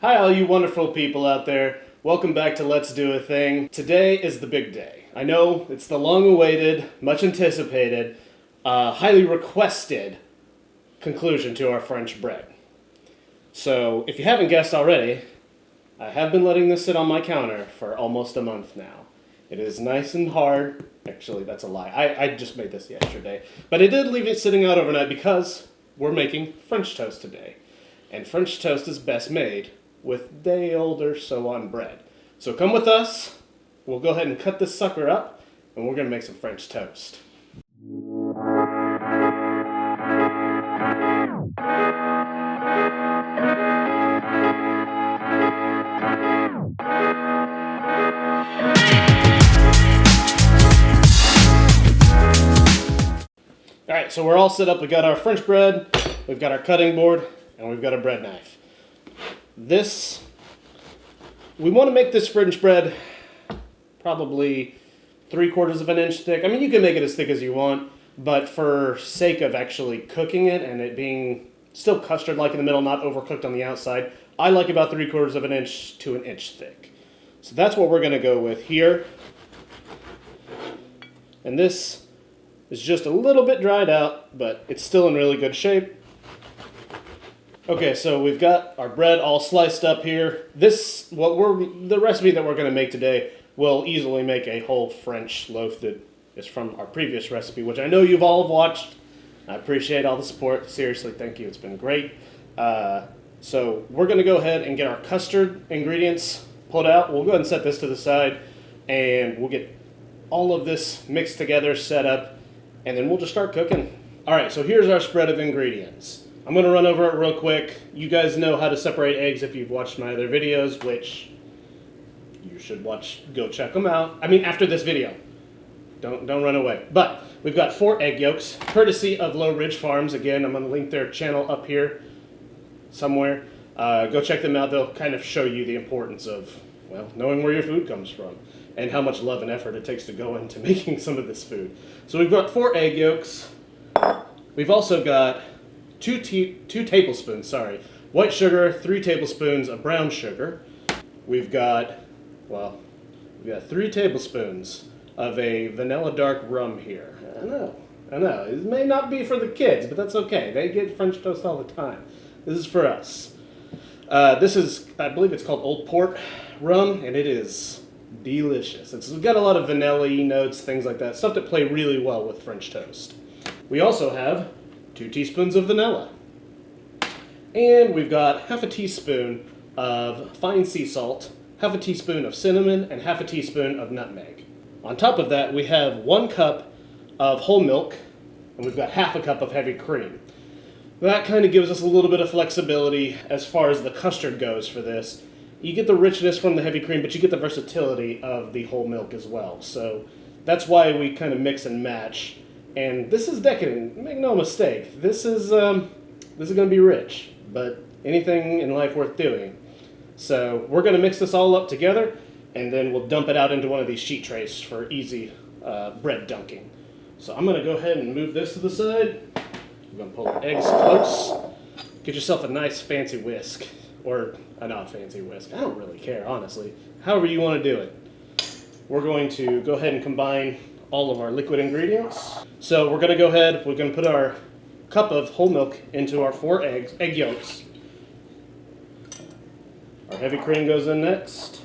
Hi all you wonderful people out there. Welcome back to Let's Do a Thing. Today is the big day. I know it's the long-awaited, much anticipated, highly requested conclusion to our French bread. So, if you haven't guessed already, I have been letting this sit on my counter for almost a month now. It is nice and hard. Actually, that's a lie. I just made this yesterday. But I did leave it sitting out overnight because we're making French toast today. And French toast is best made with day-old or so on bread. So come with us. We'll go ahead and cut this sucker up, and we're going to make some French toast. Alright, so we're all set up. We got our French bread, we've got our cutting board, and we've got a bread knife. We want to make this French bread probably 3/4 of an inch thick. I mean, you can make it as thick as you want, but for sake of actually cooking it and it being still custard-like in the middle, not overcooked on the outside, I like about 3/4 of an inch to an inch thick. So that's what we're going to go with here. And this is just a little bit dried out, but it's still in really good shape. Okay, so we've got our bread all sliced up here. The recipe that we're going to make today will easily make a whole French loaf that is from our previous recipe, which I know you've all watched. I appreciate all the support. Seriously, thank you. It's been great. So we're going to go ahead and get our custard ingredients pulled out. We'll go ahead and set this to the side, and we'll get all of this mixed together, set up, and then we'll just start cooking. All right, so here's our spread of ingredients. I'm going to run over it real quick. You guys know how to separate eggs if you've watched my other videos, which you should watch. Go check them out. I mean, after this video. Don't run away. But we've got 4 egg yolks, courtesy of Low Ridge Farms. Again, I'm going to link their channel up here somewhere. Go check them out. They'll kind of show you the importance of, well, knowing where your food comes from and how much love and effort it takes to go into making some of this food. So we've got 4 egg yolks. We've also got 2 tablespoons, white sugar, 3 tablespoons of brown sugar. We've got 3 tablespoons of a vanilla dark rum here. I know. It may not be for the kids, but that's okay. They get French toast all the time. This is for us. This is, I believe it's called Old Port rum, and it is delicious. It's got a lot of vanilla-y notes, things like that, stuff that play really well with French toast. We also have 2 teaspoons of vanilla. And we've got half a teaspoon of fine sea salt, half a teaspoon of cinnamon, and half a teaspoon of nutmeg. On top of that, we have 1 cup of whole milk, and we've got half a cup of heavy cream. That kind of gives us a little bit of flexibility as far as the custard goes for this. You get the richness from the heavy cream, but you get the versatility of the whole milk as well. So that's why we kind of mix and match. And this is decadent, make no mistake. This is going to be rich, but anything in life worth doing. So we're going to mix this all up together, and then we'll dump it out into one of these sheet trays for easy bread dunking. So I'm going to go ahead and move this to the side. We're going to pull the eggs close. Get yourself a nice fancy whisk, or a not fancy whisk. I don't really care, honestly. However you want to do it. We're going to go ahead and combine all of our liquid ingredients. So we're going to go ahead, we're going to put our cup of whole milk into our 4 egg yolks. Our heavy cream goes in next.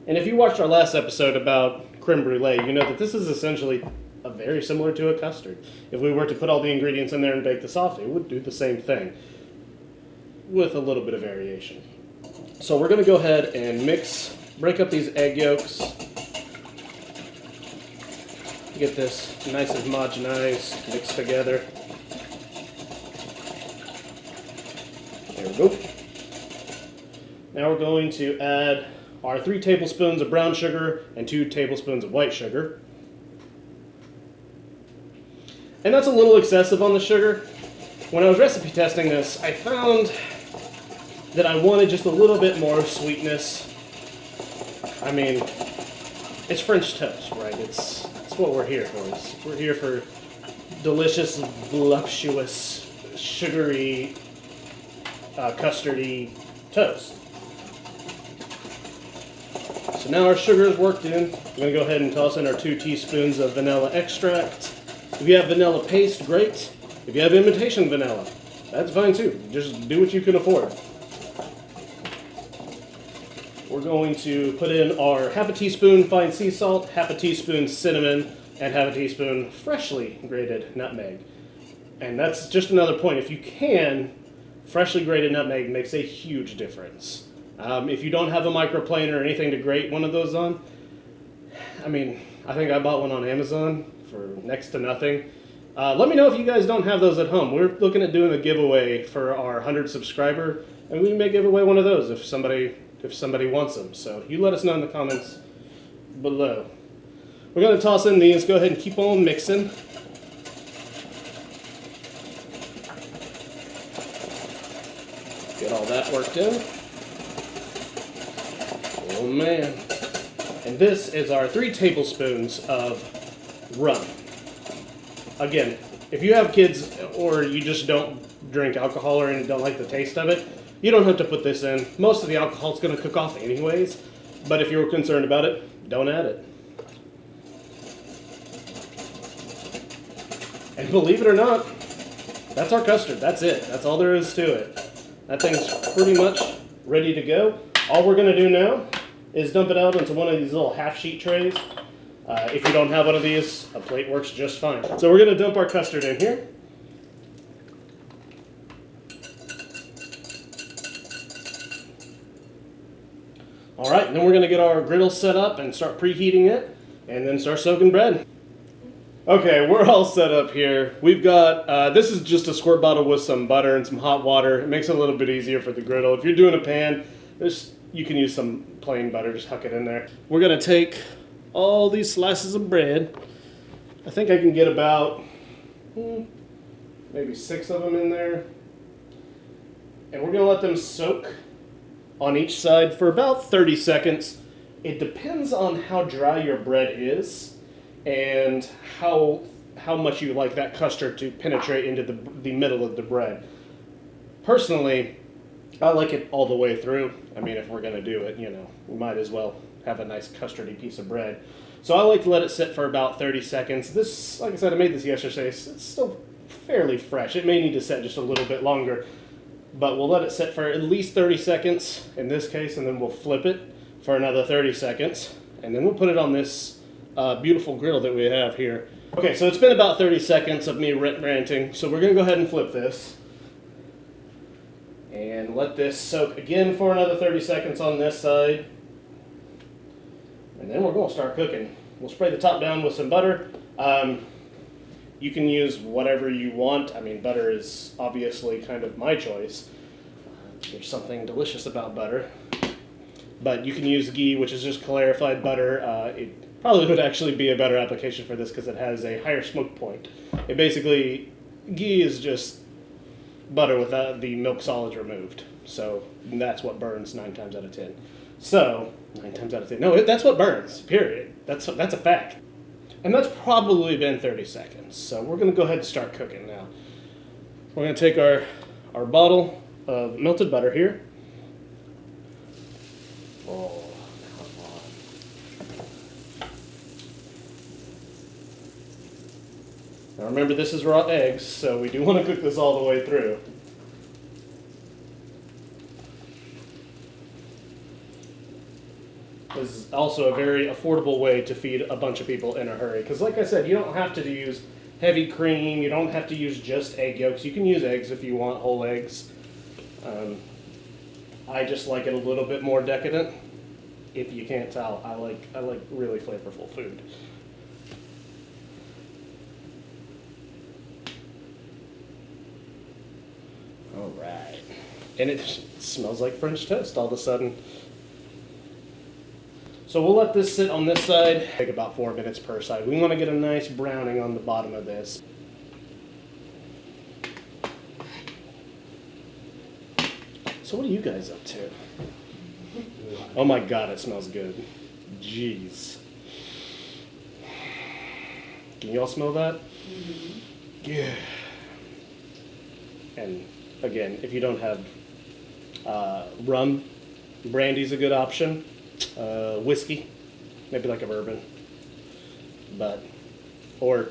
And if you watched our last episode about creme brulee, you know that this is essentially very similar to a custard. If we were to put all the ingredients in there and bake this off, it would do the same thing with a little bit of variation. So we're going to go ahead and break up these egg yolks. Get this nice and homogenized, mixed together. There we go. Now we're going to add our 3 tablespoons of brown sugar and 2 tablespoons of white sugar. And that's a little excessive on the sugar. When I was recipe testing this, I found that I wanted just a little bit more sweetness. I mean, it's French toast, right? It's what we're here for. We're here for delicious, voluptuous, sugary custardy toast. So now our sugar is worked in. I'm going to go ahead and toss in our 2 teaspoons of vanilla extract. If you have vanilla paste, great. If you have imitation vanilla, that's fine too. Just do what you can afford. We're going to put in our half a teaspoon fine sea salt, half a teaspoon cinnamon, and half a teaspoon freshly grated nutmeg. And that's just another point. If you can, freshly grated nutmeg makes a huge difference. If you don't have a microplane or anything to grate one of those on, I mean, I think I bought one on Amazon for next to nothing. Let me know if you guys don't have those at home. We're looking at doing a giveaway for our 100 subscriber, and we may give away one of those if somebody wants them. So you let us know in the comments below. We're going to toss in these. Go ahead and keep on mixing. Get all that worked in. Oh man. And this is our 3 tablespoons of rum. Again, if you have kids or you just don't drink alcohol or don't like the taste of it, you don't have to put this in. Most of the alcohol is going to cook off anyways, but if you're concerned about it, don't add it. And believe it or not, that's our custard. That's it. That's all there is to it. That thing's pretty much ready to go. All we're going to do now is dump it out into one of these little half-sheet trays. If you don't have one of these, a plate works just fine. So we're going to dump our custard in here. All right, and then we're going to get our griddle set up and start preheating it, and then start soaking bread. Okay, we're all set up here. We've got, this is just a squirt bottle with some butter and some hot water. It makes it a little bit easier for the griddle. If you're doing a pan, you can use some plain butter, just huck it in there. We're going to take all these slices of bread. I think I can get about maybe 6 of them in there. And we're going to let them soak on each side for about 30 seconds. It depends on how dry your bread is and how much you like that custard to penetrate into the middle of the bread. Personally, I like it all the way through. I mean, if we're going to do it, you know, we might as well have a nice custardy piece of bread. So I like to let it sit for about 30 seconds. This, like I said, I made this yesterday. It's still fairly fresh. It may need to set just a little bit longer, but we'll let it sit for at least 30 seconds in this case, and then we'll flip it for another 30 seconds, and then we'll put it on this beautiful griddle that we have here. Okay, so it's been about 30 seconds of me ranting, so we're going to go ahead and flip this and let this soak again for another 30 seconds on this side. And then we're going to start cooking. We'll spray the top down with some butter. You can use whatever you want. I mean, butter is obviously kind of my choice. There's something delicious about butter. But you can use ghee, which is just clarified butter. It probably would actually be a better application for this because it has a higher smoke point. It basically, ghee is just butter without the milk solids removed. So that's what burns 9 times out of 10. So, 9 times out of 10. No, that's what burns, period. That's a fact. And that's probably been 30 seconds. So we're going to go ahead and start cooking now. We're going to take our bottle of melted butter here. Oh, come on. Now remember, this is raw eggs, so we do want to cook this all the way through. This is also a very affordable way to feed a bunch of people in a hurry. Because like I said, you don't have to use heavy cream. You don't have to use just egg yolks. You can use eggs if you want, whole eggs. I just like it a little bit more decadent. If you can't tell, I like really flavorful food. All right. And it smells like French toast all of a sudden. So we'll let this sit on this side. Take about 4 minutes per side. We want to get a nice browning on the bottom of this. So what are you guys up to? Oh my God, it smells good. Jeez. Can you all smell that? Mm-hmm. Yeah. And again, if you don't have Rum, brandy's a good option. Whiskey, maybe like a bourbon, but or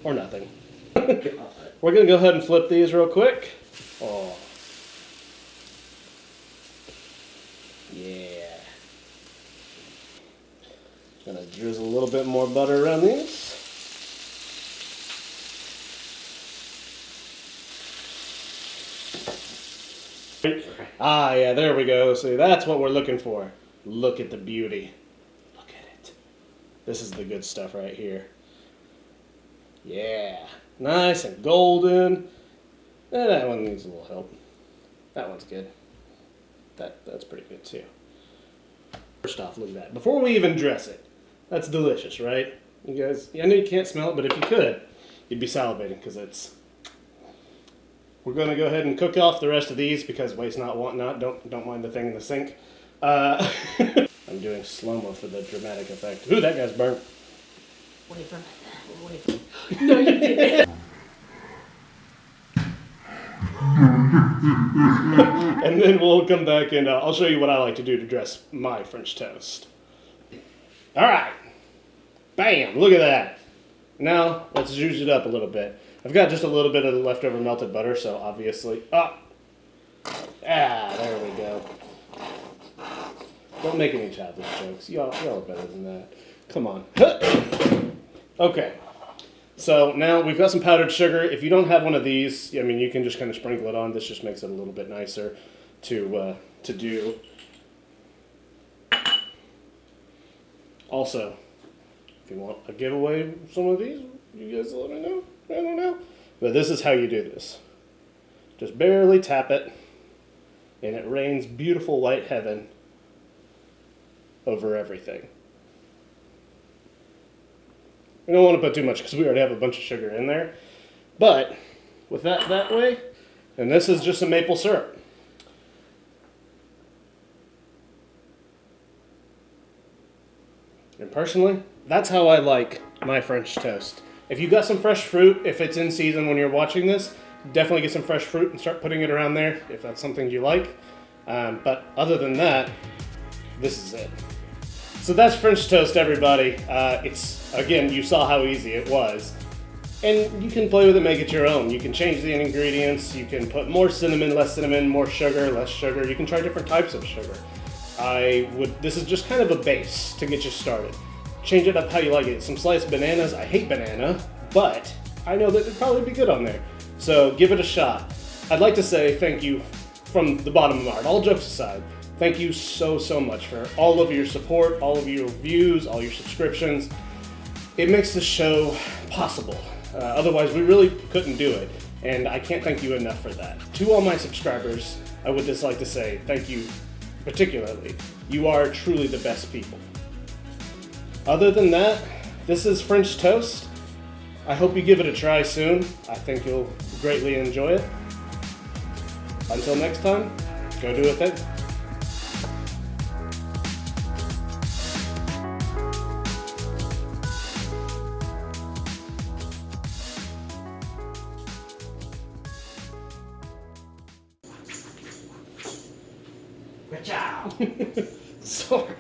nothing. We're gonna go ahead and flip these real quick. Oh, yeah. Gonna drizzle a little bit more butter around these. Ah, yeah, there we go. See, that's what we're looking for. Look at the beauty. Look at it. This is the good stuff right here. Yeah, nice and golden. That one needs a little help. That one's good. That's pretty good too. First off, look at that. Before we even dress it, that's delicious, right? You guys, I know you can't smell it, but if you could, you'd be salivating because it's. We're going to go ahead and cook off the rest of these because waste not, want not. Don't mind the thing in the sink. I'm doing slow-mo for the dramatic effect. Ooh, that guy's burnt. Wait. No, you didn't. And then we'll come back and I'll show you what I like to do to dress my French toast. All right. Bam, look at that. Now, let's juice it up a little bit. I've got just a little bit of the leftover melted butter, so obviously, there we go. Don't make any childish jokes. Y'all are better than that. Come on. Okay. So now we've got some powdered sugar. If you don't have one of these, I mean, you can just kind of sprinkle it on. This just makes it a little bit nicer to do. Also, if you want a giveaway of some of these, you guys let me know. I don't know. But this is how you do this. Just barely tap it, and it rains beautiful white heaven over everything. We don't want to put too much because we already have a bunch of sugar in there. But with that way, and this is just some maple syrup. And personally, that's how I like my French toast. If you got some fresh fruit, if it's in season when you're watching this, definitely get some fresh fruit and start putting it around there if that's something you like. But other than that, this is it. So that's French toast, everybody. It's, again, you saw how easy it was. And you can play with it, make it your own. You can change the ingredients. You can put more cinnamon, less cinnamon, more sugar, less sugar. You can try different types of sugar. This is just kind of a base to get you started. Change it up how you like it. Some sliced bananas. I hate banana, but I know that it'd probably be good on there. So give it a shot. I'd like to say thank you from the bottom of my heart. All jokes aside, thank you so much for all of your support, all of your views, all your subscriptions. It makes the show possible. Otherwise, we really couldn't do it. And I can't thank you enough for that. To all my subscribers, I would just like to say thank you particularly. You are truly the best people. Other than that, this is French toast. I hope you give it a try soon. I think you'll greatly enjoy it. Until next time, go do a thing. Good job. Sorry.